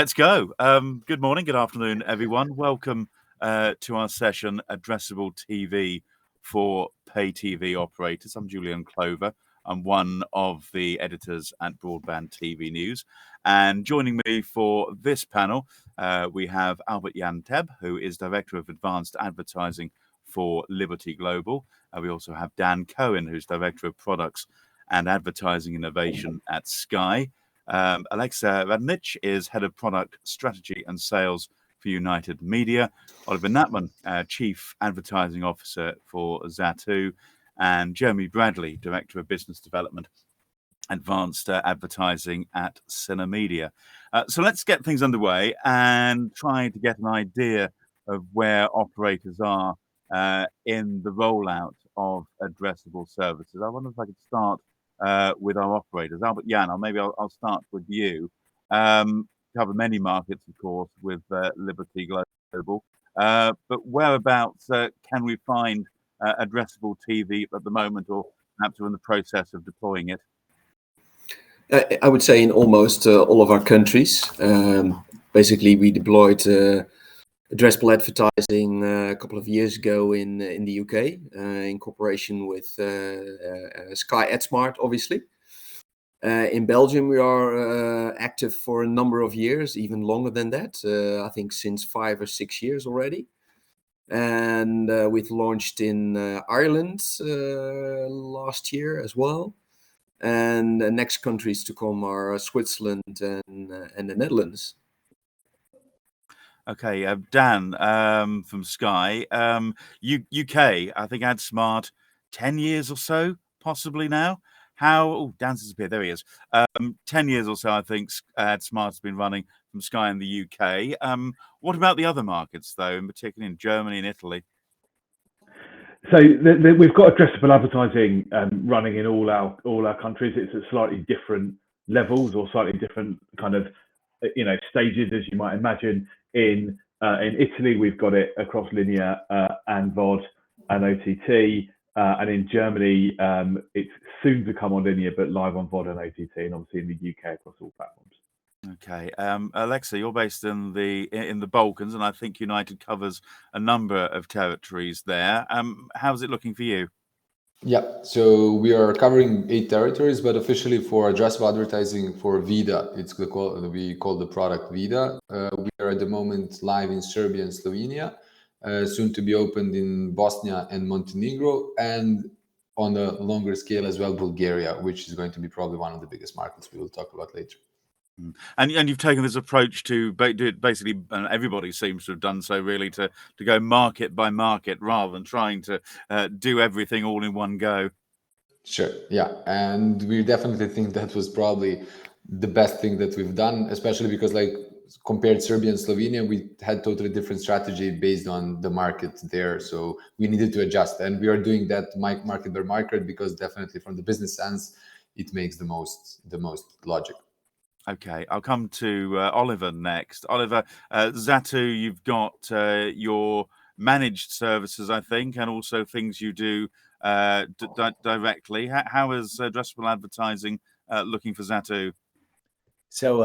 Let's go. Good morning, good afternoon, everyone. Welcome to our session, Addressable TV for Pay TV Operators. I'm Julian Clover. I'm one of the editors at Broadband TV News. And joining me for this panel, we have Albert Jan Teb, who is Director of Advanced Advertising for Liberty Global. We also have Dan Cohen, who's Director of Products and Advertising Innovation at Sky. Alexa Radnich is Head of Product Strategy and Sales for United Media. Oliver Natman, Chief Advertising Officer for Zatu. And Jeremy Bradley, Director of Business Development, Advanced Advertising at Cinemedia. So let's get things underway and try to get an idea of where operators are in the rollout of addressable services. I wonder if I could start with our operators. Albert Jan, I'll start with you. Cover many markets, of course, with Liberty Global. But whereabouts can we find addressable TV at the moment, or perhaps we're in the process of deploying it? I would say in almost all of our countries. Basically, we deployed addressable advertising a couple of years ago in the UK in cooperation with Sky AdSmart, obviously. In Belgium, we are active for a number of years, even longer than that. I think since 5 or 6 years already. And we've launched in Ireland last year as well. And the next countries to come are Switzerland and the Netherlands. Okay, Dan from Sky. UK, I think AdSmart, 10 years or so, possibly now. Dan's disappeared, there he is. 10 years or so, I think AdSmart's been running from Sky in the UK. What about the other markets, though, in particular in Germany and Italy? So we've got addressable advertising running in all our countries. It's at slightly different levels or slightly different kind of stages, as you might imagine. In Italy, we've got it across linear and VOD and OTT, and in Germany, it's soon to come on linear, but live on VOD and OTT, and obviously in the UK across all platforms. Okay, Alexa, you're based in the Balkans, and I think United covers a number of territories there. How's it looking for you? Yeah, so we are covering 8 territories, but officially for addressable advertising for Vida, we call the product Vida. We are at the moment live in Serbia and Slovenia, soon to be opened in Bosnia and Montenegro, and on a longer scale as well, Bulgaria, which is going to be probably one of the biggest markets we will talk about later. And you've taken this approach to do it basically, and everybody seems to have done so really, to go market by market rather than trying to do everything all in one go. Sure, yeah, and we definitely think that was probably the best thing that we've done, especially because compared Serbia and Slovenia, we had totally different strategy based on the market there. So we needed to adjust, and we are doing that market by market because definitely from the business sense, it makes the most logic. Okay, I'll come to Oliver next. Oliver, Zatu, you've got your managed services, I think, and also things you do directly. How is addressable advertising looking for Zatu? So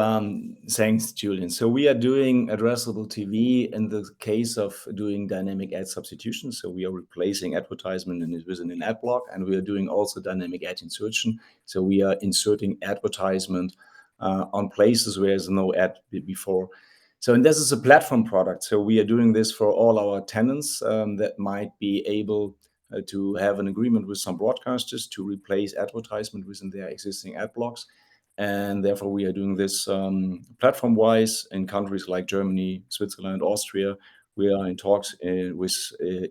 thanks, Julian. So we are doing addressable TV in the case of doing dynamic ad substitution. So we are replacing advertisement within an ad block, and we are doing also dynamic ad insertion. So we are inserting advertisement on places where there's no ad before. And this is a platform product. So we are doing this for all our tenants that might be able to have an agreement with some broadcasters to replace advertisement within their existing ad blocks. And therefore, we are doing this platform-wise in countries like Germany, Switzerland, Austria. We are in talks with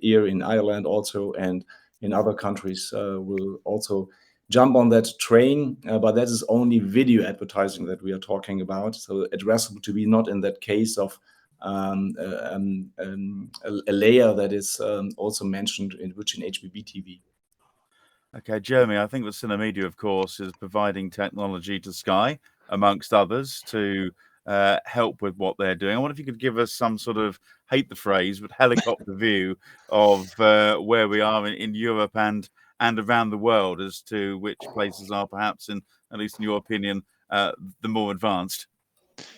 EAR in Ireland also, and in other countries we'll also jump on that train. But that is only video advertising that we are talking about. So addressable to be not in that case of a layer that is also mentioned in HBB TV. Okay, Jeremy, I think that Cinemedia, of course, is providing technology to Sky, amongst others, to help with what they're doing. I wonder if you could give us some sort of, hate the phrase, but helicopter view of where we are in Europe and around the world as to which places are perhaps, at least in your opinion, the more advanced.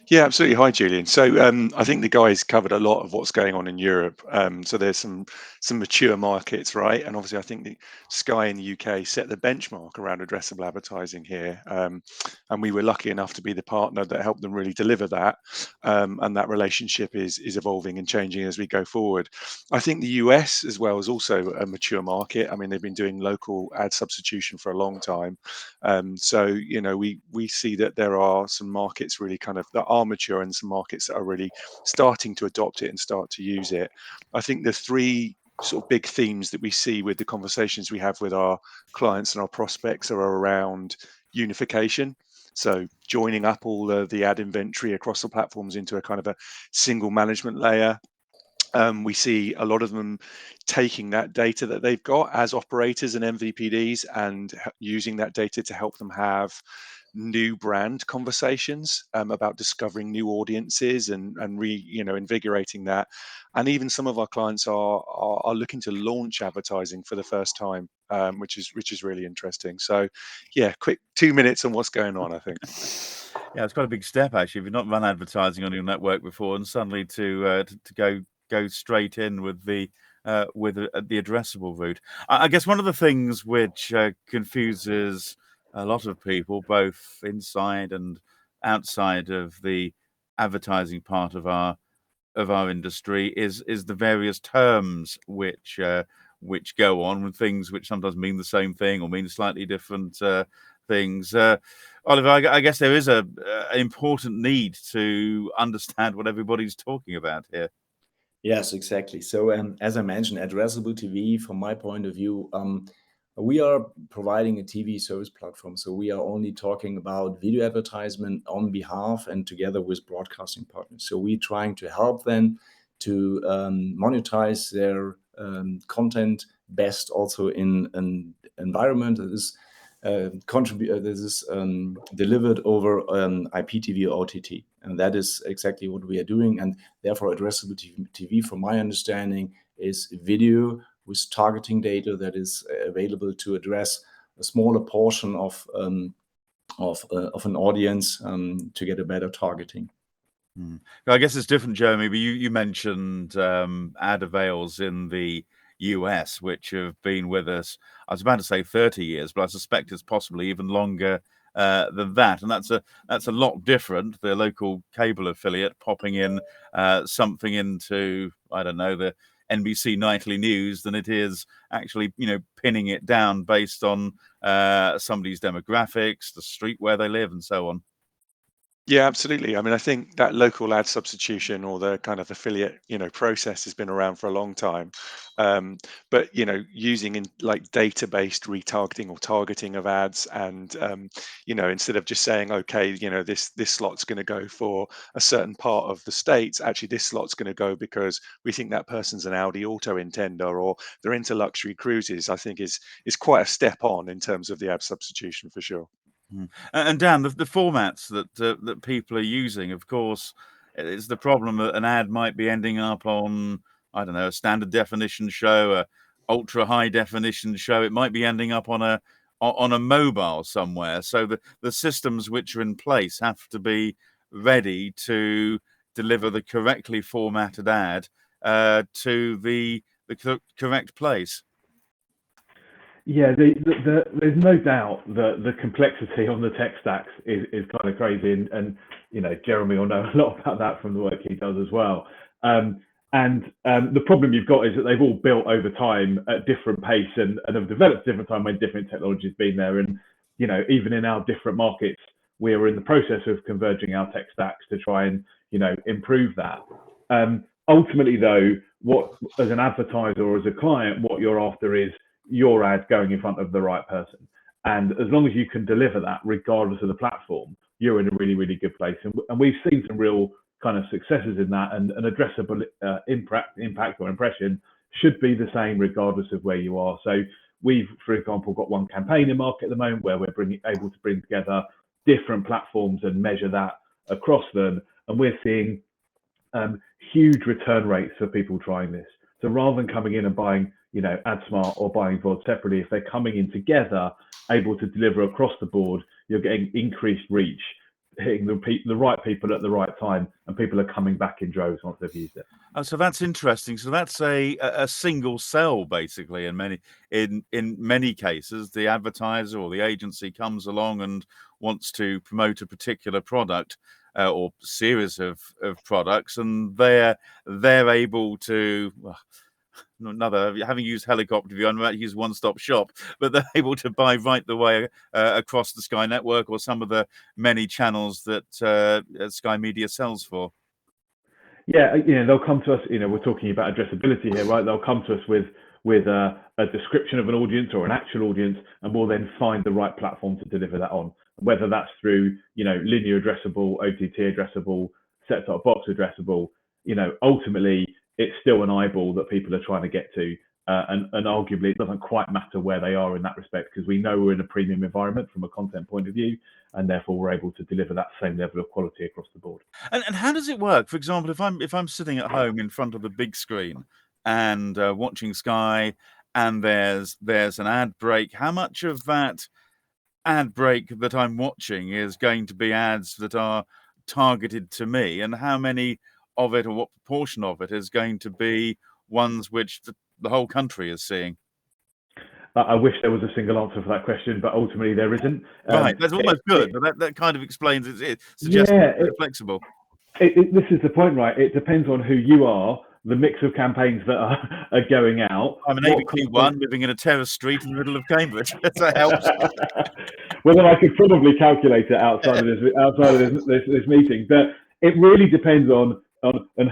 Yeah, absolutely. Hi, Julian. So I think the guys covered a lot of what's going on in Europe. So there's some mature markets, right? And obviously, I think the Sky in the UK set the benchmark around addressable advertising here, and we were lucky enough to be the partner that helped them really deliver that. And that relationship is evolving and changing as we go forward. I think the US as well is also a mature market. I mean, they've been doing local ad substitution for a long time. So we see that there are some markets really kind of that are mature and some markets that are really starting to adopt it and start to use it. I think the three sort of big themes that we see with the conversations we have with our clients and our prospects are around unification. So joining up all the ad inventory across the platforms into a kind of a single management layer. We see a lot of them taking that data that they've got as operators and MVPDs and using that data to help them have new brand conversations about discovering new audiences and invigorating that. And even some of our clients are looking to launch advertising for the first time, which is really interesting. So yeah, quick 2 minutes on what's going on, I think. Yeah, it's quite a big step actually. If you've not run advertising on your network before, and suddenly to go straight in with the addressable route. I guess one of the things which confuses a lot of people, both inside and outside of the advertising part of our industry, is the various terms which go on with things which sometimes mean the same thing or mean slightly different things. Oliver, I guess there is an important need to understand what everybody's talking about here. Yes, exactly. So as I mentioned, Addressable TV, from my point of view, we are providing a TV service platform. So we are only talking about video advertisement on behalf and together with broadcasting partners. So we're trying to help them to monetize their content best also in an environment that is delivered over IPTV or OTT. And that is exactly what we are doing. And therefore, Addressable TV, from my understanding, is video with targeting data that is available to address a smaller portion of an audience to get a better targeting. I guess it's different, Jeremy, but you mentioned ad avails in the US, which have been with us, I was about to say 30 years, but I suspect it's possibly even longer than that. And that's a lot different. The local cable affiliate popping in something into, I don't know, the NBC Nightly News than it is actually, pinning it down based on somebody's demographics, the street where they live, and so on. Yeah, absolutely. I mean, I think that local ad substitution or the kind of affiliate, process has been around for a long time. But using in like data-based retargeting or targeting of ads, and instead of just saying, okay, this slot's going to go for a certain part of the states, actually this slot's going to go because we think that person's an Audi auto intender or they're into luxury cruises. I think is quite a step on in terms of the ad substitution for sure. And Dan, the formats that people are using, of course, it's the problem that an ad might be ending up on, I don't know, a standard definition show, a ultra high definition show. It might be ending up on a mobile somewhere. So the systems which are in place have to be ready to deliver the correctly formatted ad to the correct place. Yeah, there's no doubt that the complexity on the tech stacks is kind of crazy, and Jeremy will know a lot about that from the work he does as well. And the problem you've got is that they've all built over time at different pace and have developed at different time when different technology's been there. And even in our different markets, we're in the process of converging our tech stacks to try and improve that. Ultimately, though, what as an advertiser or as a client, what you're after is your ad going in front of the right person. And as long as you can deliver that, regardless of the platform, you're in a really, really good place. And we've seen some real kind of successes in that, and an addressable impact or impression should be the same regardless of where you are. So we've, for example, got one campaign in market at the moment where we're able to bring together different platforms and measure that across them. And we're seeing huge return rates for people trying this. So rather than coming in and buying AdSmart or buying VOD separately, if they're coming in together, able to deliver across the board, you're getting increased reach, hitting the right people at the right time, and people are coming back in droves once they've used it. Oh, so that's interesting. So that's a single sell, basically. In many cases, the advertiser or the agency comes along and wants to promote a particular product or series of products, and they're able to. Well, having used helicopter view, I'm about to use one-stop shop, but they're able to buy right the way across the Sky network or some of the many channels that Sky Media sells for. Yeah, they'll come to us. We're talking about addressability here, right? They'll come to us with a description of an audience or an actual audience, and we'll then find the right platform to deliver that on. Whether that's through linear addressable, OTT addressable, set-top box addressable. Ultimately it's still an eyeball that people are trying to get to, and arguably it doesn't quite matter where they are in that respect, because we know we're in a premium environment from a content point of view, and therefore we're able to deliver that same level of quality across the board. And how does it work? For example, if I'm sitting at home in front of the big screen and watching Sky, and there's an ad break, how much of that ad break that I'm watching is going to be ads that are targeted to me, and how many of it, or what proportion of it, is going to be ones which the whole country is seeing? I wish there was a single answer for that question, but ultimately there isn't. Right, that's almost good, but that kind of explains it. Suggests it's flexible. This is the point, right? It depends on who you are, the mix of campaigns that are going out. I'm an ABQ1 living in a terrace street in the middle of Cambridge. That helps. Well, then I could probably calculate it outside of this meeting, but it really depends on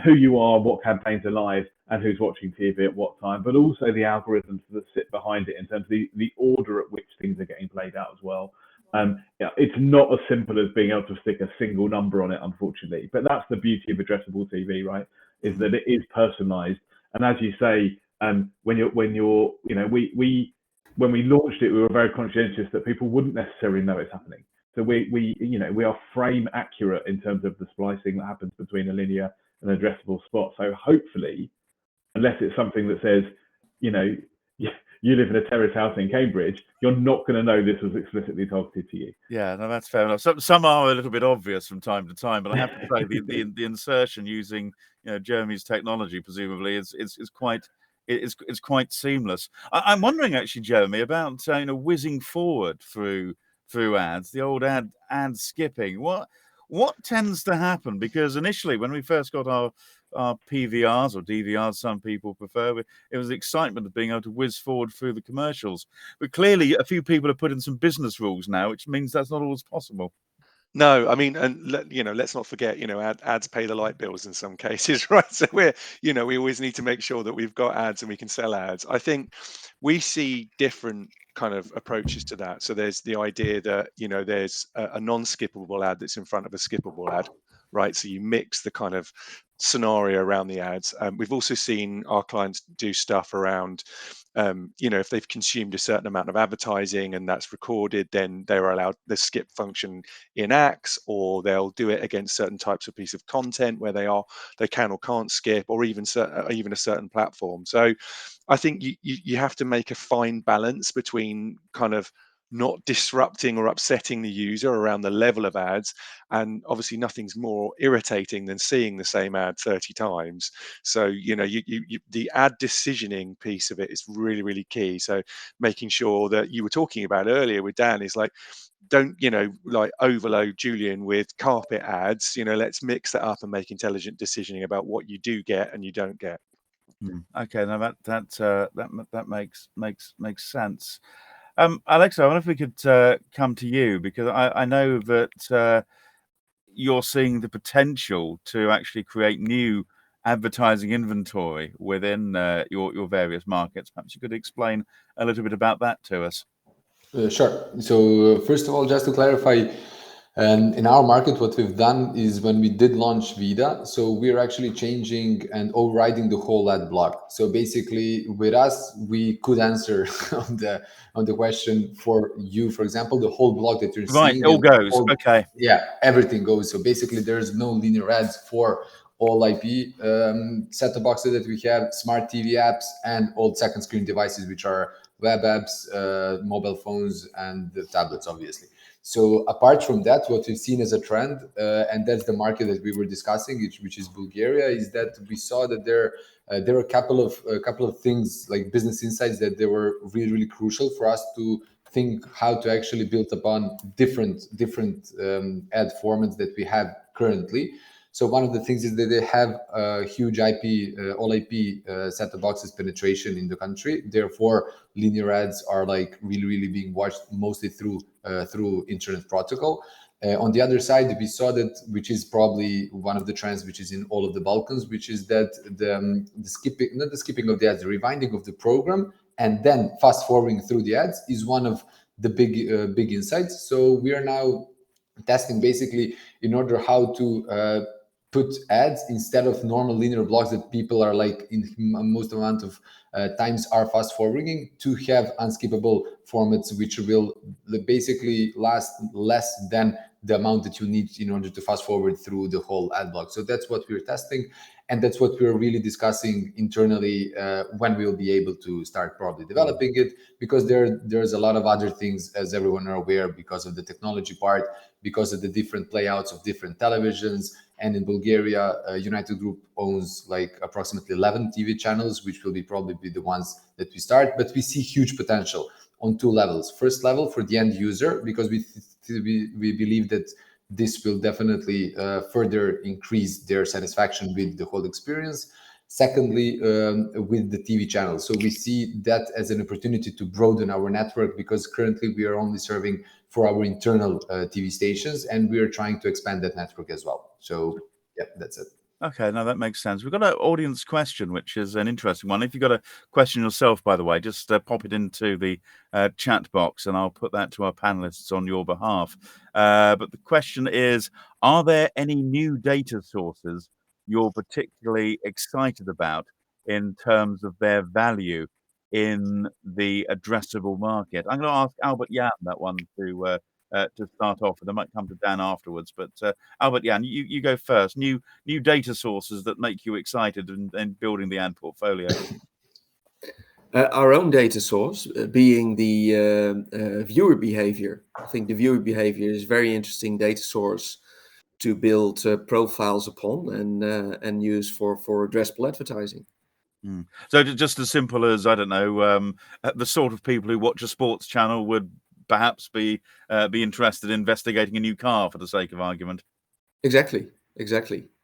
who you are, what campaigns are live, and who's watching TV at what time, but also the algorithms that sit behind it in terms of the order at which things are getting played out as well. It's not as simple as being able to stick a single number on it, unfortunately. But that's the beauty of addressable TV, right? Is that it is personalized. And as you say, when we launched it, we were very conscientious that people wouldn't necessarily know it's happening. So we are frame accurate in terms of the splicing that happens between a linear and addressable spot. So hopefully, unless it's something that says, you live in a terrace house in Cambridge, you're not going to know this was explicitly targeted to you. Yeah, no, that's fair enough. Some are a little bit obvious from time to time, but I have to say the insertion using Jeremy's technology presumably is quite seamless. I'm wondering actually, Jeremy, about whizzing forward through ads, the old ad skipping. What tends to happen? Because initially, when we first got our PVRs or DVRs, some people prefer, it was the excitement of being able to whiz forward through the commercials. But clearly, a few people have put in some business rules now, which means that's not always possible. No, I mean, and let's not forget, ads pay the light bills in some cases, right? So we always need to make sure that we've got ads and we can sell ads. I think we see different kind of approaches to that. So there's the idea that there's a non-skippable ad that's in front of a skippable ad, right? So you mix the kind of scenario around the ads. We've also seen our clients do stuff around, if they've consumed a certain amount of advertising and that's recorded, then they're allowed the skip function in acts, or they'll do it against certain types of piece of content where they can or can't skip, or even a certain platform. So I think you have to make a fine balance between kind of not disrupting or upsetting the user around the level of ads, and obviously nothing's more irritating than seeing the same ad 30 times. So the ad decisioning piece of it is really, really key. So making sure that you were talking about earlier with Dan is like, don't overload Julian with carpet ads. Let's mix that up and make intelligent decisioning about what you do get and you don't get. Okay, now that makes sense. Alexa, I wonder if we could come to you, because I know that you're seeing the potential to actually create new advertising inventory within your various markets. Perhaps you could explain a little bit about that to us. Sure. So first of all, just to clarify, in our market, what we've done is when we did launch Vida, so we're actually changing and overriding the whole ad block. So basically, with us, we could answer on the question for you, for example, the whole block that you're right, seeing. It all goes. Okay. Yeah, everything goes. So basically, there's no linear ads for all IP set-top boxes that we have, smart TV apps, and all second screen devices, which are web apps, mobile phones, and the tablets, obviously. So apart from that, what we've seen as a trend, and that's the market that we were discussing, which is Bulgaria, is that we saw that there were a couple of things like business insights that they were really crucial for us to think how to actually build upon different ad formats that we have currently. So one of the things is that they have a huge all IP set-top boxes penetration in the country. Therefore, linear ads are like really being watched mostly through internet protocol. On the other side, we saw that, which is probably one of the trends which is in all of the Balkans, which is that the skipping, not the skipping of the ads, the rewinding of the program and then fast forwarding through the ads is one of the big insights. So we are now testing basically in order how to put ads instead of normal linear blocks that people are like in most amount of times are fast forwarding, to have unskippable formats which will basically last less than the amount that you need in order to fast forward through the whole ad block. So that's what we're testing, and that's what we're really discussing internally when we'll be able to start probably developing it, because there's a lot of other things, as everyone are aware, because of the technology part, because of the different playouts of different televisions. And in Bulgaria, United Group owns like approximately 11 TV channels, which will probably be the ones that we start. But we see huge potential on two levels. First level for the end user, because we believe that this will definitely further increase their satisfaction with the whole experience. Secondly, with the TV channels. So we see that as an opportunity to broaden our network, because currently we are only serving for our internal TV stations, and we are trying to expand that network as well. So yeah, that's it. Okay, now that makes sense. We've got an audience question, which is an interesting one. If you've got a question yourself, by the way, just pop it into the chat box and I'll put that to our panelists on your behalf. But the question is, are there any new data sources you're particularly excited about in terms of their value in the addressable market? I'm going to ask Albert Jan that one to start off, and I might come to Dan afterwards. But Albert Jan, you go first. New data sources that make you excited in building the ad portfolio. Our own data source being the viewer behavior. I think the viewer behavior is a very interesting data source to build profiles upon and use for addressable advertising. So just as simple as, I don't know, the sort of people who watch a sports channel would perhaps be interested in investigating a new car for the sake of argument. Exactly.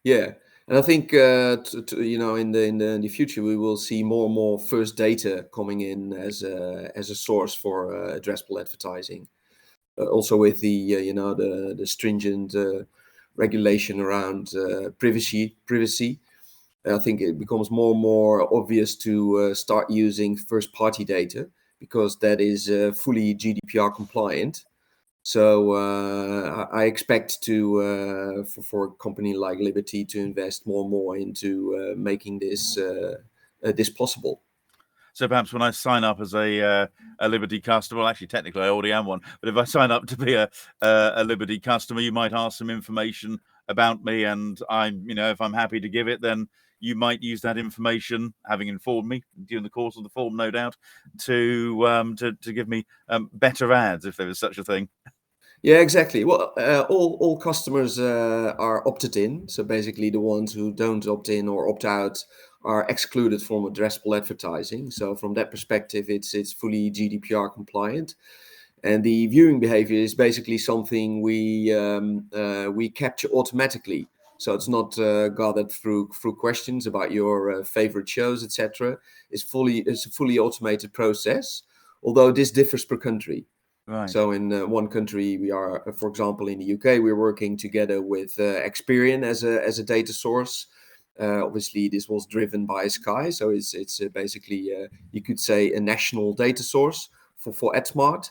Yeah, and I think in the future we will see more and more first data coming in as a source for addressable advertising. Also with the stringent regulation around privacy. I think it becomes more and more obvious to start using first-party data, because that is fully GDPR compliant. So I expect for a company like Liberty to invest more and more into making this possible. So perhaps when I sign up as a Liberty customer, well, actually technically I already am one, but if I sign up to be a Liberty customer, you might ask some information about me, and if I'm happy to give it, then you might use that information, having informed me during the course of the form, no doubt, to give me better ads, if there is such a thing. Yeah, exactly. Well, all customers are opted in. So basically the ones who don't opt in or opt out are excluded from addressable advertising. So from that perspective, it's fully GDPR compliant. And the viewing behavior is basically something we capture automatically. So it's not gathered through questions about your favorite shows, etc. It's a fully automated process, although this differs per country. Right. So in one country, we are, for example, in the UK, we're working together with Experian as a data source. Obviously, this was driven by Sky, so it's basically you could say a national data source for AdSmart.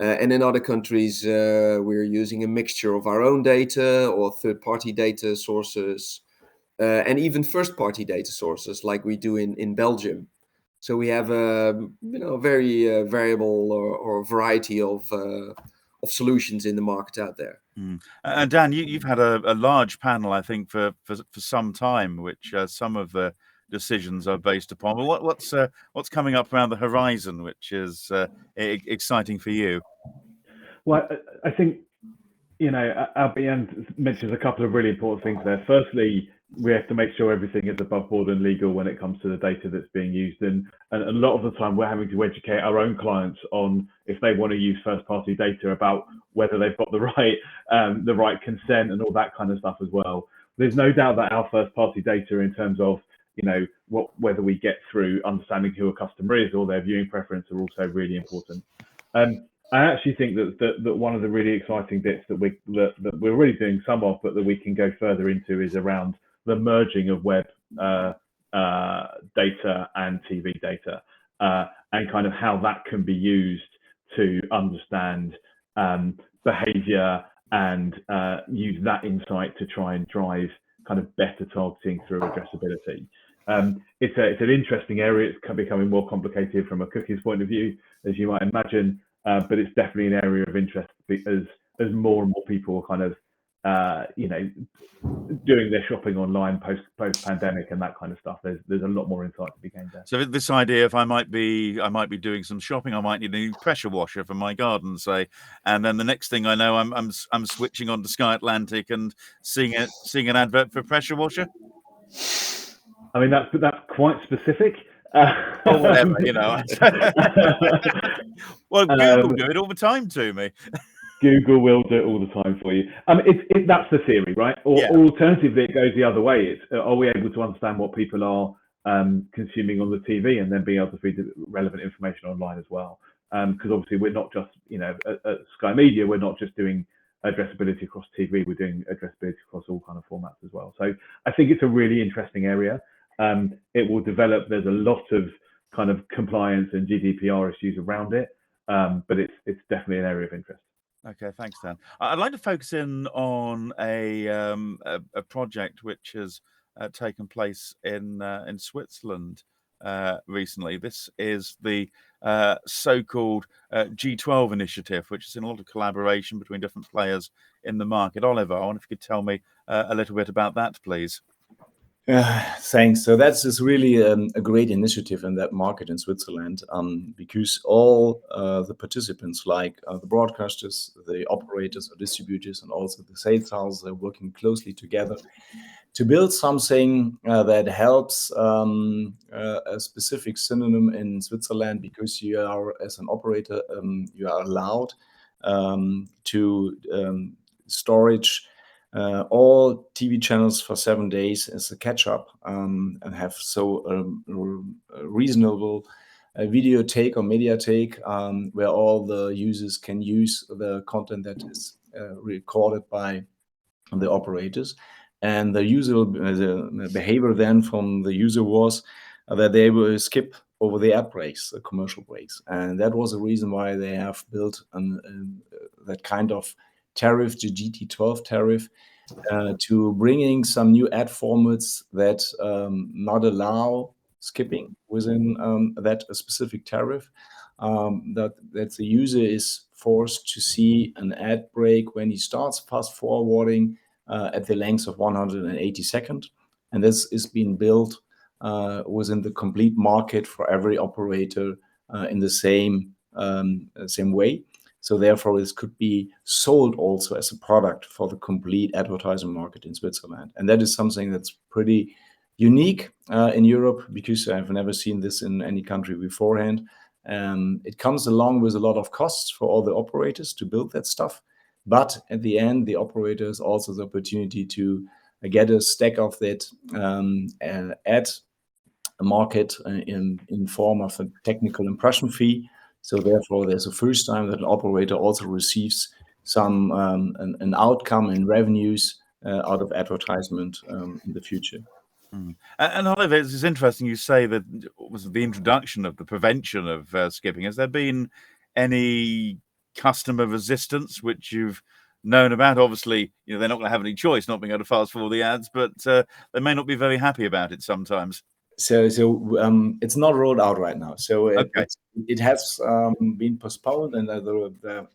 And in other countries, we're using a mixture of our own data or third-party data sources, and even first-party data sources, like we do in Belgium. So we have a very variable or variety of solutions in the market out there. And Dan, you've had a large panel, I think, for some time, which some of the decisions are based upon. Well, what's coming up around the horizon, which is exciting for you? Well, I think, Albion mentions a couple of really important things there. Firstly, we have to make sure everything is above board and legal when it comes to the data that's being used. And a lot of the time we're having to educate our own clients on if they want to use first party data about whether they've got the right consent and all that kind of stuff as well. There's no doubt that our first party data in terms of, whether we get through understanding who a customer is or their viewing preference are also really important. I actually think that one of the really exciting bits that we're already doing some of, but that we can go further into is around the merging of web data and TV data, and kind of how that can be used to understand behavior and use that insight to try and drive kind of better targeting through addressability. It's an interesting area. It's becoming more complicated from a cookies point of view, as you might imagine. But it's definitely an area of interest as more and more people are kind of, doing their shopping online post pandemic and that kind of stuff. There's a lot more insight to be gained there. So this idea, if I might be doing some shopping, I might need a new pressure washer for my garden, say, and then the next thing I know, I'm switching on to Sky Atlantic and seeing an advert for a pressure washer. I mean, that's quite specific. Or whatever, Well, Google do it all the time to me. Google will do it all the time for you. That's the theory, right? Or alternatively, it goes the other way. Are we able to understand what people are consuming on the TV and then being able to feed the relevant information online as well? Because obviously we're not just, at Sky Media, we're not just doing addressability across TV, we're doing addressability across all kind of formats as well. So I think it's a really interesting area. It will develop. There's a lot of kind of compliance and GDPR issues around it, but it's definitely an area of interest. Okay, thanks, Dan. I'd like to focus in on a project which has taken place in Switzerland recently. This is the so-called G12 initiative, which is in a lot of collaboration between different players in the market. Oliver, I wonder if you could tell me a little bit about that, please. Thanks. So that's just really a great initiative in that market in Switzerland, because all the participants, like the broadcasters, the operators or distributors, and also the sales houses, are working closely together to build something that helps a specific synonym in Switzerland, because you are, as an operator, you are allowed to storage all TV channels for 7 days as a catch-up, and have a reasonable videotheque or mediatheque, where all the users can use the content that is recorded by the operators. And the behavior then from the user was that they will skip over the ad breaks, the commercial breaks. And that was the reason why they have built that kind of tariff, the GT12 tariff, to bringing some new ad formats that not allow skipping within that specific tariff, that the user is forced to see an ad break when he starts fast forwarding at the length of 180 seconds. And this is being built within the complete market for every operator in the same way. So therefore, this could be sold also as a product for the complete advertising market in Switzerland. And that is something that's pretty unique in Europe, because I've never seen this in any country beforehand. It comes along with a lot of costs for all the operators to build that stuff. But at the end, the operator has also the opportunity to get a stack of that ad market in form of a technical impression fee. So therefore, there's a first time that an operator also receives some an outcome in revenues out of advertisement in the future. And Oliver, it's interesting you say that was the introduction of the prevention of skipping. Has there been any customer resistance which you've known about? Obviously, they're not going to have any choice not being able to fast forward the ads, but they may not be very happy about it sometimes. So it's not rolled out right now. So it has been postponed, and the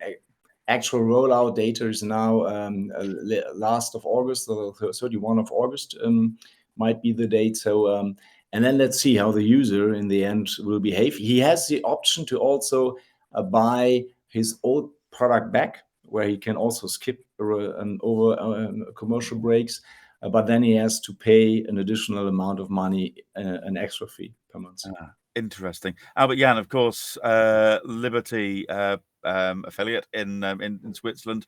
actual rollout data is now last of August, or 31 of August might be the date. So and then let's see how the user in the end will behave. He has the option to also buy his old product back, where he can also skip commercial breaks, but then he has to pay an additional amount of money, an extra fee per month. Interesting. Albert Jan, of course, Liberty affiliate in Switzerland,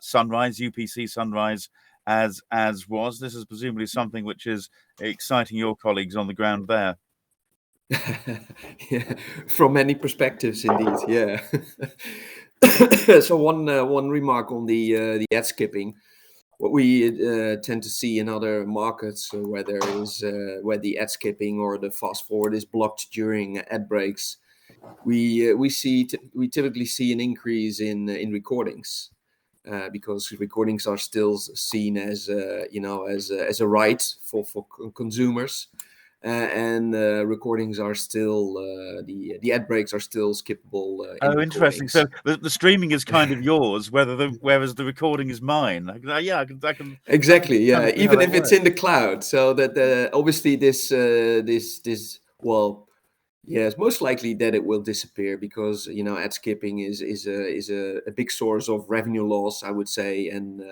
Sunrise, UPC Sunrise, as was. This is presumably something which is exciting your colleagues on the ground there. Yeah, from many perspectives, indeed. Yeah. So one remark on the ad skipping. What we tend to see in other markets where there is where the ad skipping or the fast forward is blocked during ad breaks, we typically see an increase in recordings. Because recordings are still seen as as a right for consumers, and recordings are still the ad breaks are still skippable. Oh, interesting. So the streaming is kind of yours, whereas the recording is mine. I can Exactly. Yeah, even if it's works. in the cloud. So that obviously this well, yes, most likely that it will disappear because ad skipping is a big source of revenue loss, I would say, and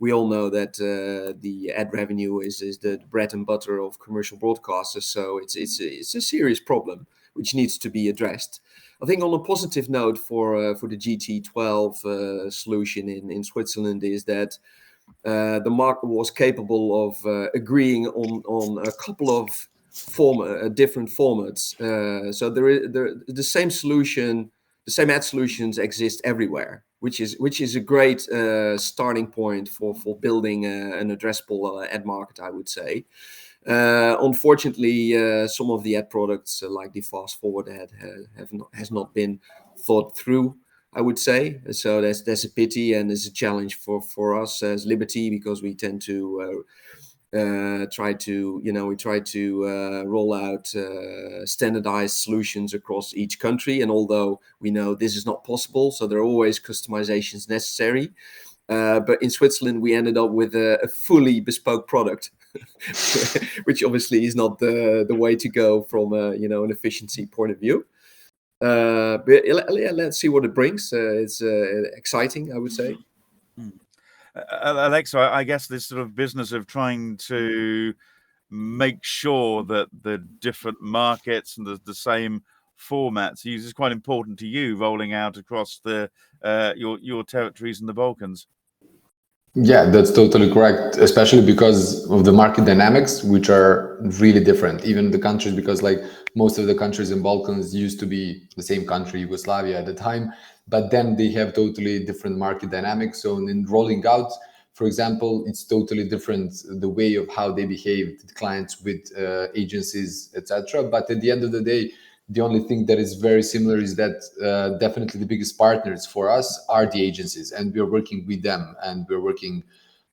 we all know that the ad revenue is the bread and butter of commercial broadcasters. So it's a serious problem which needs to be addressed. I think on a positive note for the GT12 solution in Switzerland is that the market was capable of agreeing on a couple of different formats. So the same solution, the same ad solutions exist everywhere, which is a great starting point for building an addressable ad market, I would say. Unfortunately, some of the ad products, like the fast forward ad, has not been thought through, I would say. So that's a pity, and it's a challenge for us as Liberty, because we tend to try to roll out standardized solutions across each country. And although we know this is not possible, so there are always customizations necessary. But in Switzerland, we ended up with a fully bespoke product, which obviously is not the way to go from an efficiency point of view. But yeah, let's see what it brings. It's exciting, I would say. Alexa, I guess this sort of business of trying to make sure that the different markets and the same formats used is quite important to you, rolling out across your territories in the Balkans. Yeah, that's totally correct, especially because of the market dynamics, which are really different. Even the countries, because like most of the countries in Balkans used to be the same country, Yugoslavia at the time, but then they have totally different market dynamics. So in rolling out, for example, it's totally different, the way of how they behave, the clients with agencies, etc. But at the end of the day, the only thing that is very similar is that definitely the biggest partners for us are the agencies, and we're working with them, and we're working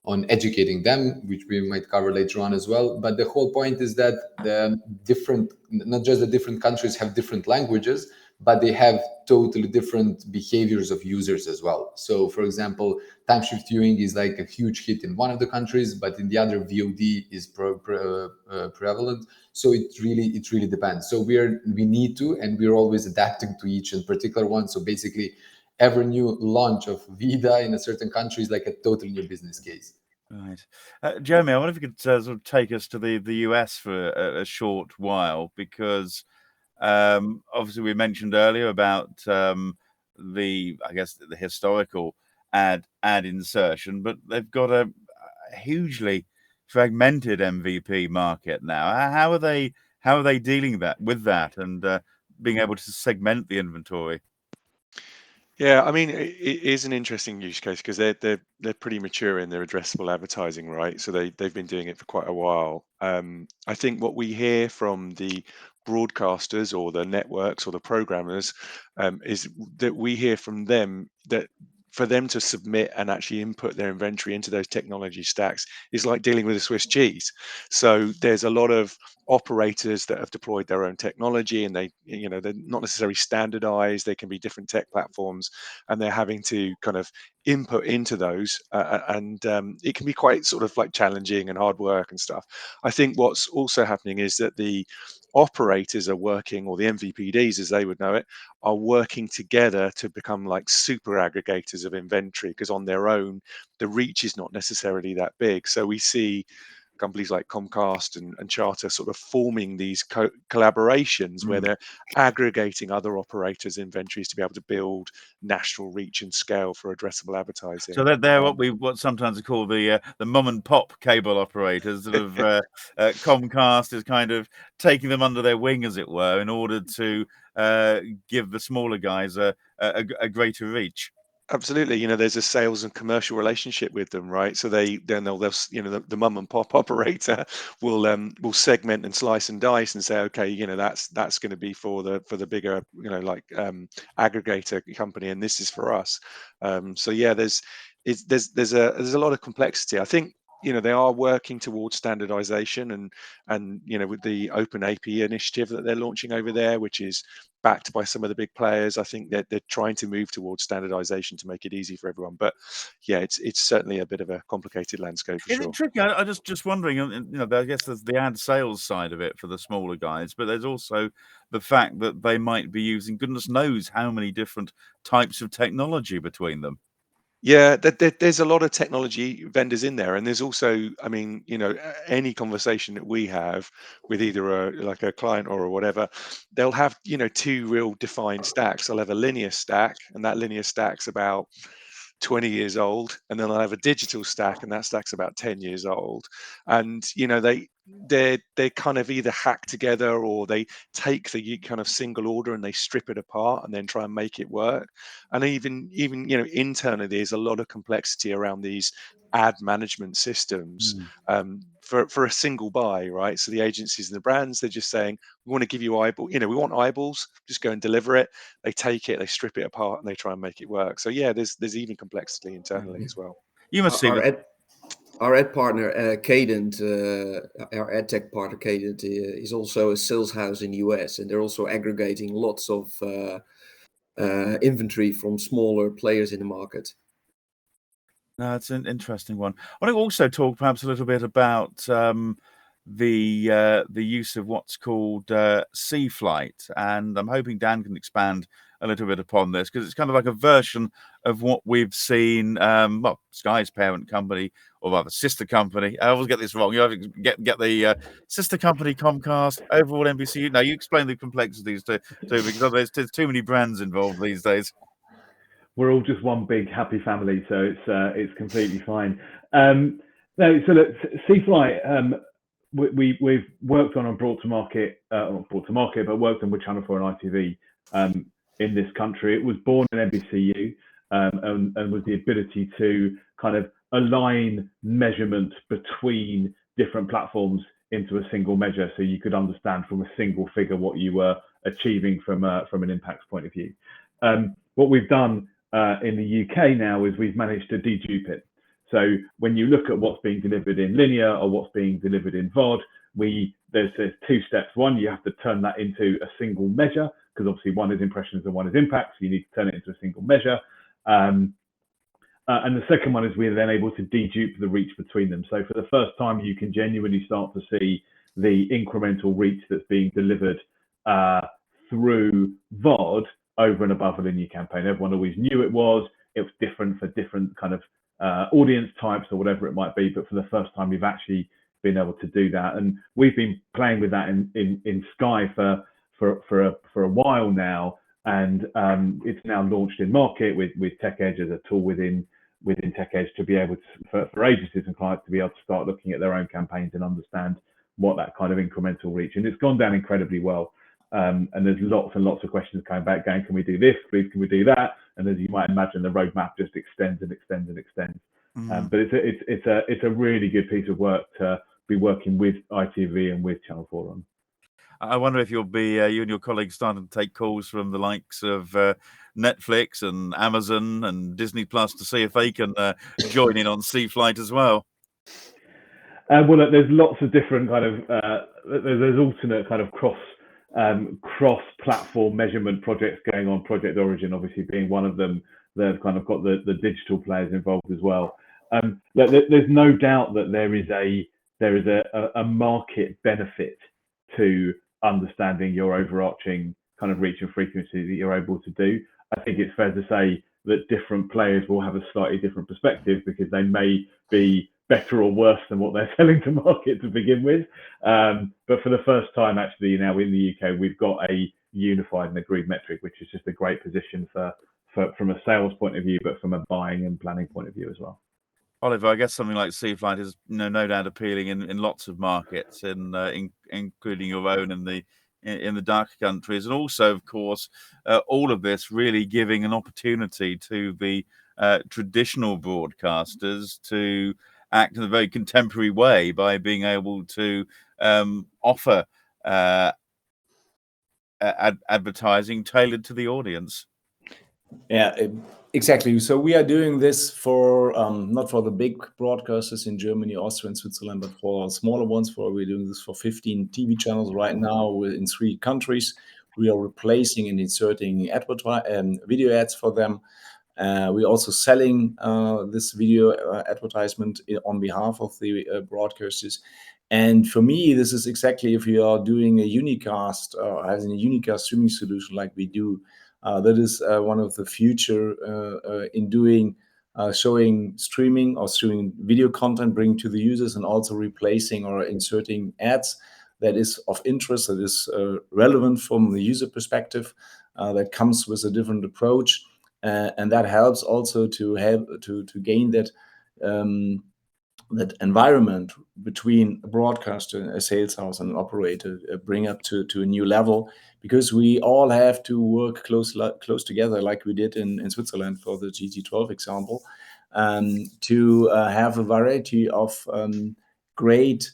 on educating them, which we might cover later on as well. But the whole point is that not just the different countries have different languages, but they have totally different behaviors of users as well. So, for example, time shift viewing is like a huge hit in one of the countries, but in the other, VOD is prevalent. So it really depends. So we need to, and we're always adapting to each and particular one. So basically, every new launch of Vida in a certain country is like a totally new business case. Right. Jeremy, I wonder if you could sort of take us to the US for a short while, because obviously we mentioned earlier about the historical ad insertion, but they've got a hugely fragmented MVP market now. How are they dealing with that and being able to segment the inventory? Yeah, I mean, it is an interesting use case because they're pretty mature in their addressable advertising, right? So they've been doing it for quite a while. I think what we hear from the broadcasters or the networks or the programmers is that we hear from them that for them to submit and actually input their inventory into those technology stacks is like dealing with a Swiss cheese. So there's a lot of operators that have deployed their own technology, and they're not necessarily standardized. They can be different tech platforms, and they're having to kind of input into those, and it can be quite sort of like challenging and hard work and stuff. I think what's also happening is that the operators are working, or the MVPDs as they would know it, are working together to become like super aggregators of inventory, because on their own the reach is not necessarily that big. So we see companies like Comcast and Charter sort of forming these collaborations where they're aggregating other operators' inventories to be able to build national reach and scale for addressable advertising. So they're what sometimes call the mum and pop cable operators. Sort of Comcast is kind of taking them under their wing, as it were, in order to give the smaller guys a greater reach. Absolutely, there's a sales and commercial relationship with them, right? So they'll the mum and pop operator will segment and slice and dice and say, okay, that's going to be for the bigger, aggregator company, and this is for us. So yeah, there's a lot of complexity. I think they are working towards standardization, and with the open API initiative that they're launching over there, which is backed by some of the big players. I think that they're trying to move towards standardization to make it easy for everyone. But yeah, it's certainly a bit of a complicated landscape for Is sure. it tricky? I just wondering, I guess there's the ad sales side of it for the smaller guys, but there's also the fact that they might be using goodness knows how many different types of technology between them. Yeah, there's a lot of technology vendors in there, and there's also, any conversation that we have with either a client or whatever, they'll have two real defined stacks. They'll have a linear stack, and that linear stack's about 20 years old, and then I'll have a digital stack, and that stack's about 10 years old. And they're kind of either hacked together, or they take the kind of single order and they strip it apart and then try and make it work. And even internally, there's a lot of complexity around these ad management systems for a single buy, right? So the agencies and the brands, they're just saying, we want to give you we want eyeballs, just go and deliver it. They take it, they strip it apart, and they try and make it work. So yeah, there's even complexity internally as well. You must see our ad partner Cadent, our ad tech partner Cadent, is also a sales house in the US, and they're also aggregating lots of inventory from smaller players in the market. No, it's an interesting one. I want to also talk perhaps a little bit about the use of what's called sea flight, and I'm hoping Dan can expand a little bit upon this, because it's kind of like a version of what we've seen. Sky's parent company, or rather sister company. I always get this wrong. You have to get the sister company Comcast, overall NBC. Now you explain the complexities too, because there's too many brands involved these days. We're all just one big happy family, so it's completely fine. No, so look, C-Flight, we've worked on and brought to market, but worked on with Channel 4 and ITV in this country. It was born in NBCU and was the ability to kind of align measurement between different platforms into a single measure, so you could understand from a single figure what you were achieving from an impacts point of view. What we've done in the UK now is we've managed to dedupe it. So when you look at what's being delivered in linear or what's being delivered in VOD, there's two steps. One, you have to turn that into a single measure, because obviously one is impressions and one is impact, so you need to turn it into a single measure. And the second one is we're then able to dedupe the reach between them. So for the first time, you can genuinely start to see the incremental reach that's being delivered through VOD over and above a linear campaign. Everyone always knew it was different for different kind of audience types or whatever it might be, but for the first time we've actually been able to do that, and we've been playing with that in Sky for a while now, and it's now launched in market with TechEdge as a tool within TechEdge to be able to, for agencies and clients to be able to start looking at their own campaigns and understand what that kind of incremental reach, and it's gone down incredibly well. And there's lots and lots of questions coming back going, can we do this, please, can we do that? And as you might imagine, the roadmap just extends and extends and extends. But it's a really good piece of work to be working with ITV and with Channel 4 on. I wonder if you'll be you and your colleagues starting to take calls from the likes of Netflix and Amazon and Disney Plus to see if they can join in on C-Flight as well. Well, there's lots of different kind of there's alternate kind of cross-platform measurement projects going on. Project Origin, obviously, being one of them. They've kind of got the digital players involved as well. There's no doubt that there is a market benefit to understanding your overarching kind of reach and frequency that you're able to do. I think it's fair to say that different players will have a slightly different perspective because they may be better or worse than what they're selling to market to begin with. But for the first time, actually, now in the UK, we've got a unified and agreed metric, which is just a great position from a sales point of view, but from a buying and planning point of view as well. Oliver, I guess something like Sea Flight is no doubt appealing in lots of markets, including your own in the dark countries, and also, of course, all of this really giving an opportunity to the traditional broadcasters to act in a very contemporary way by being able to offer advertising tailored to the audience. Yeah, exactly. So we are doing this for not for the big broadcasters in Germany, Austria, and Switzerland, but for smaller ones. We're doing this for 15 TV channels right now in 3 countries. We are replacing and inserting video ads for them. We're also selling this video advertisement on behalf of the broadcasters. And for me, this is exactly if you are doing a unicast or having a unicast streaming solution like we do. That is one of the future in doing showing streaming or streaming video content, bringing to the users, and also replacing or inserting ads that is of interest, that is relevant from the user perspective, that comes with a different approach, and that helps also to gain that that environment between a broadcaster, a sales house, and an operator, bring up to a new level, because we all have to work close together, like we did in Switzerland for the GT12 example, to have a variety of great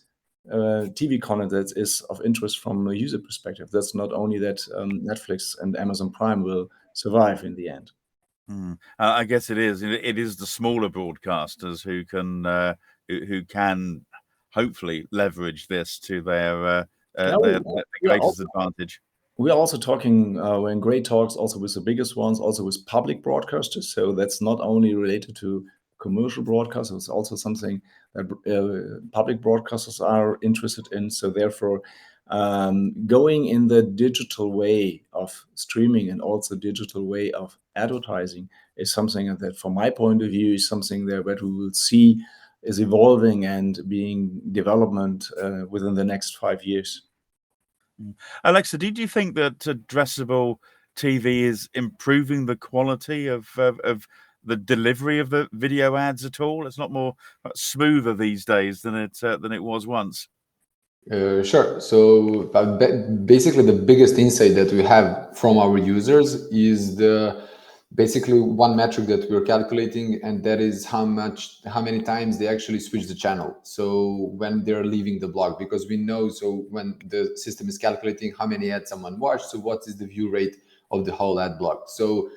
TV content that is of interest from a user perspective. That's not only that Netflix and Amazon Prime will survive in the end. I guess it is the smaller broadcasters who can hopefully leverage this to their greatest advantage. We are also talking, we're in great talks also with the biggest ones, also with public broadcasters. So that's not only related to commercial broadcasters, it's also something that public broadcasters are interested in. So therefore, going in the digital way of streaming and also digital way of advertising is something that, from my point of view, is something that we will see is evolving and being development within the next 5 years. Alexa, do you think that addressable TV is improving the quality of the delivery of the video ads at all? It's not more smoother these days than it was once. Sure. So basically, the biggest insight that we have from our users is basically one metric that we're calculating, and that is how many times they actually switch the channel. So when they're leaving the blog, because we know, so when the system is calculating how many ads someone watched, so what is the view rate of the whole ad block. So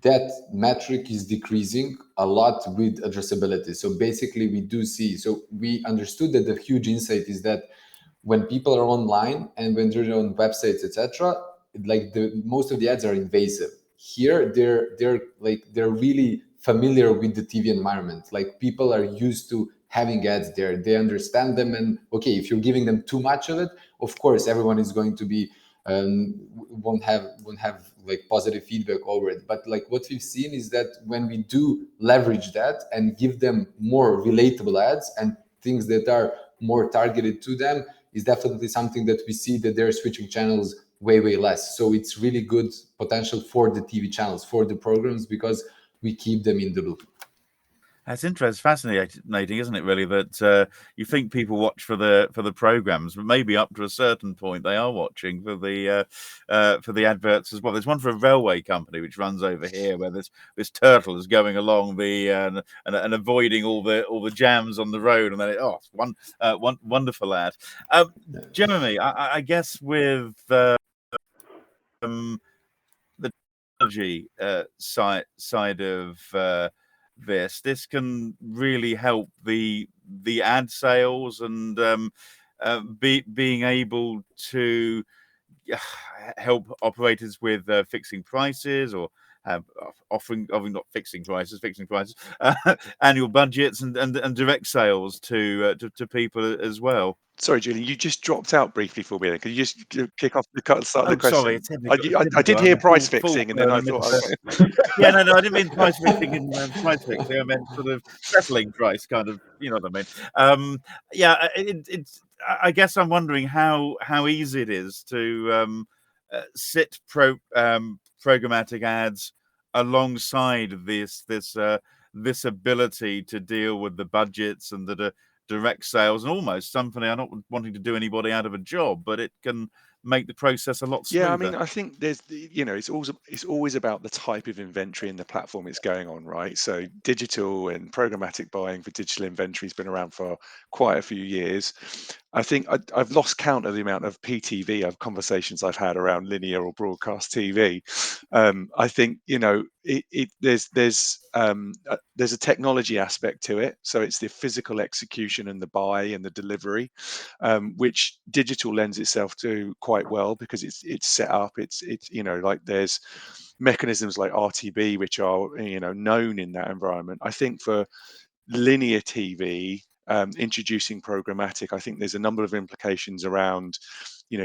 that metric is decreasing a lot with addressability. So basically we do see, so we understood that the huge insight is that when people are online and when they're on websites, etc., like most of the ads are invasive. Here, they're really familiar with the TV environment. Like, people are used to having ads there. They understand them, and okay, if you're giving them too much of it, of course, everyone is going to be won't have like positive feedback over it. But like what we've seen is that when we do leverage that and give them more relatable ads and things that are more targeted to them, is definitely something that we see that they're switching channels way less. So it's really good potential for the TV channels, for the programs, because we keep them in the loop. That's interesting, fascinating, isn't it? Really, that you think people watch for the programs, but maybe up to a certain point they are watching for the adverts as well. There's one for a railway company which runs over here, where this turtle is going along and avoiding all the jams on the road, and then it's one wonderful ad. Jeremy, I guess with the technology side of this can really help the ad sales and being able to help operators with fixing prices or offering not fixing prices, annual budgets and direct sales to people as well. Sorry, Julian, you just dropped out briefly for me. Could you just kick off start the Oh, sorry, question? I did hear price fixing, and then I thought, yeah, no, I didn't mean price fixing in price fixing. I meant sort of settling price, kind of, you know what I mean. Yeah, it's. I guess I'm wondering how easy it is to sit programmatic ads alongside this ability to deal with the budgets and the direct sales, and almost something I'm not wanting to do anybody out of a job, but it can make the process a lot smoother. yeah, I mean, I think there's, it's always about the type of inventory and the platform it's going on, right? So digital and programmatic buying for digital inventory has been around for quite a few years. I think I've lost count of the amount of PTV conversations I've had around linear or broadcast TV. I think there's a technology aspect to it, so it's the physical execution and the buy and the delivery, which digital lends itself to quite well because it's set up. It's like there's mechanisms like RTB which are known in that environment. I think for linear TV, introducing programmatic, I think there's a number of implications around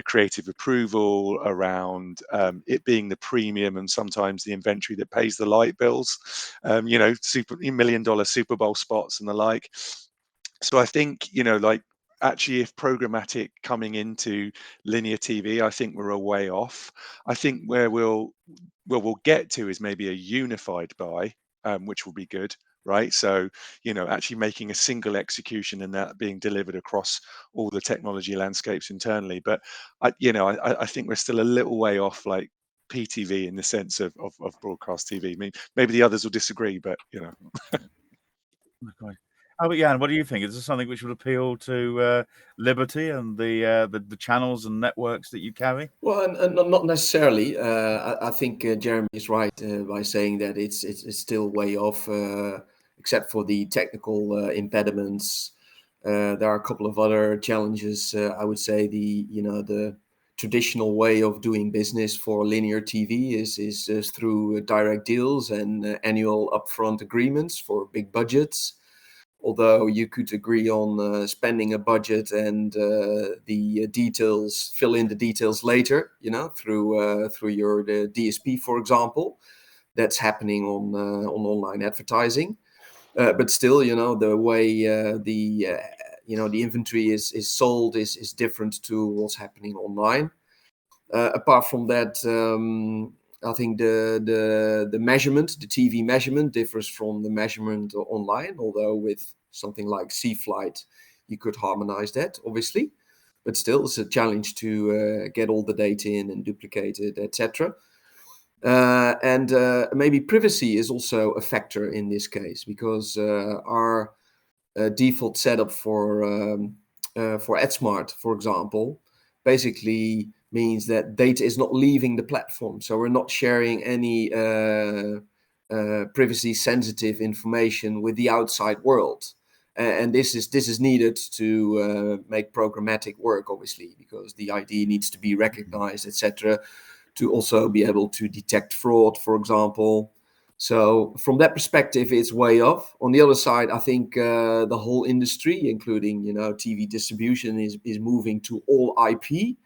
creative approval, around it being the premium and sometimes the inventory that pays the light bills, $1 million Super Bowl spots and the like. So I think actually, if programmatic coming into linear TV, I think we're a way off. I think where we'll get to is maybe a unified buy, which will be good, right? So actually making a single execution and that being delivered across all the technology landscapes internally. But I think we're still a little way off, like PTV, in the sense of broadcast TV. I mean, maybe the others will disagree, but Okay. But Jan, what do you think? Is this something which would appeal to Liberty and the channels and networks that you carry? Well, and not necessarily. I think Jeremy is right by saying that it's still way off, except for the technical impediments. There are a couple of other challenges. I would say the traditional way of doing business for linear TV is through direct deals and annual upfront agreements for big budgets. Although you could agree on spending a budget and the details, fill in the details later, through your DSP, for example. That's happening on online advertising. But still, the way the inventory is sold is different to what's happening online. Apart from that, I think the measurement, the TV measurement, differs from the measurement online. Although with something like C-Flight, you could harmonize that, obviously. But still, it's a challenge to get all the data in and duplicate it, etc. And maybe privacy is also a factor in this case, because our default setup for AdSmart, for example, basically means that data is not leaving the platform. So we're not sharing any privacy sensitive information with the outside world. And this is needed to make programmatic work, obviously, because the ID needs to be recognized, etc., to also be able to detect fraud, for example. So from that perspective, it's way off. On the other side, I think the whole industry, including TV distribution, is moving to all IP,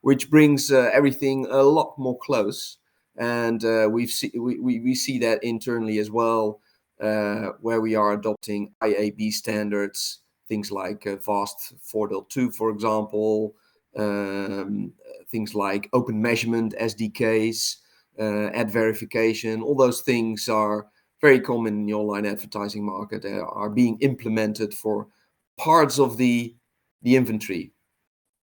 which brings everything a lot more close. And we see that internally as well, where we are adopting IAB standards, things like VAST 4.2, for example, things like open measurement SDKs, ad verification. All those things are very common in the online advertising market. They are being implemented for parts of the inventory.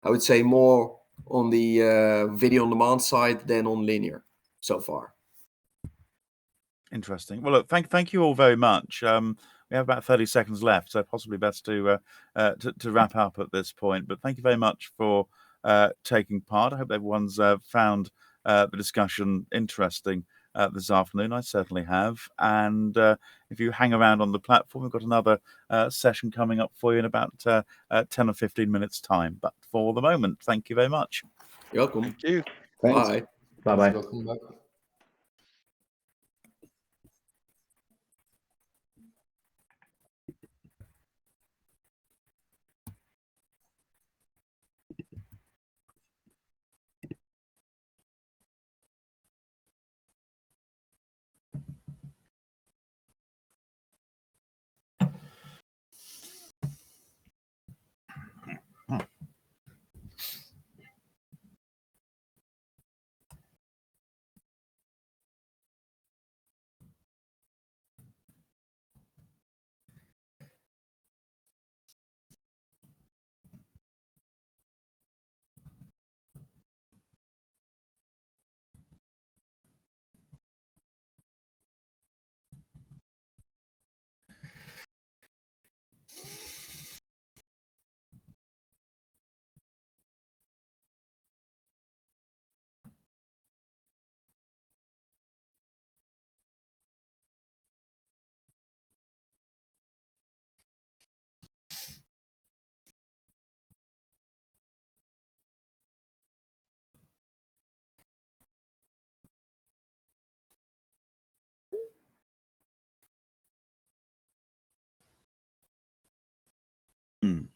I would say more on the video on demand side than on linear so far. Interesting. Well, look, thank you all very much. We have about 30 seconds left, so possibly best to wrap up at this point. But thank you very much for taking part. I hope everyone's found the discussion interesting this afternoon. I certainly have. And if you hang around on the platform, we've got another session coming up for you in about 10 or 15 minutes' time. But for the moment, thank you very much. You're welcome. thank you. Bye. Bye-bye. Welcome back. Mm.